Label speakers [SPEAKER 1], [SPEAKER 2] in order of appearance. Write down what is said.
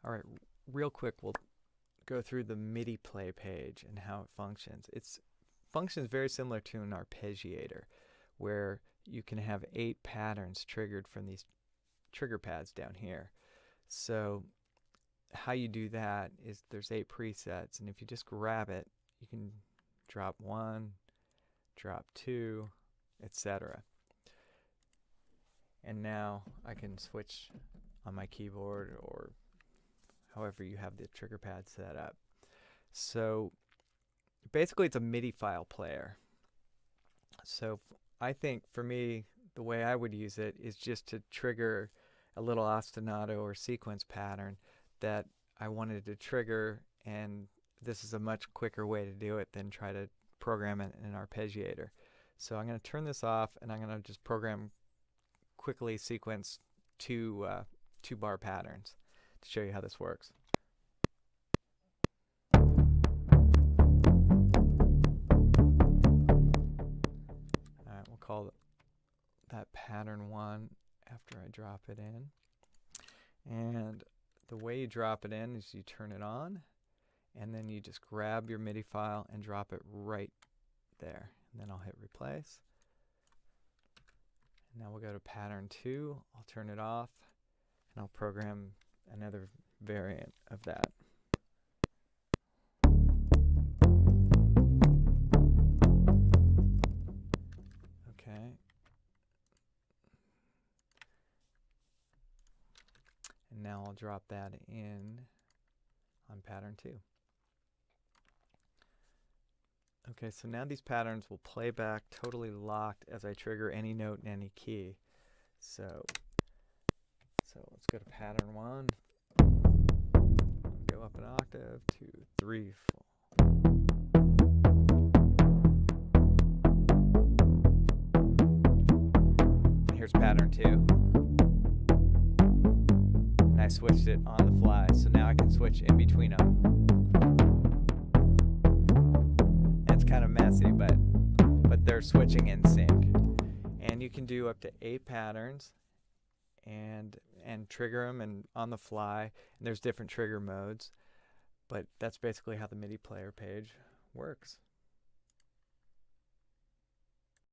[SPEAKER 1] All right, real quick, we'll go through the MIDI play page and how it functions. It functions very similar to an arpeggiator, where you can have 8 patterns triggered from these trigger pads down here. So how you do that is there's 8 presets, and if you just grab it, you can drop 1, drop 2, etc. And now I can switch on my keyboard or however you have the trigger pad set up. So basically it's a MIDI file player. So I think for me, the way I would use it is just to trigger a little ostinato or sequence pattern that I wanted to trigger, and this is a much quicker way to do it than try to program it in an arpeggiator. So I'm going to turn this off, and I'm going to just program quickly sequence 2 bar patterns to show you how this works. Alright, we'll call that pattern 1 after I drop it in. And the way you drop it in is you turn it on, and then you just grab your MIDI file and drop it right there. And then I'll hit replace. And now we'll go to pattern 2. I'll turn it off, and I'll program another variant of that. Okay. And now I'll drop that in on pattern 2. Okay, so now these patterns will play back totally locked as I trigger any note in any key. So let's go to pattern 1. Go up an octave, 2, 3, 4. And here's pattern 2. And I switched it on the fly, so now I can switch in between them. It's kind of messy, but they're switching in sync. And you can do up to 8 patterns and trigger them and on the fly. And there's different trigger modes, but that's basically how the MIDI player page works.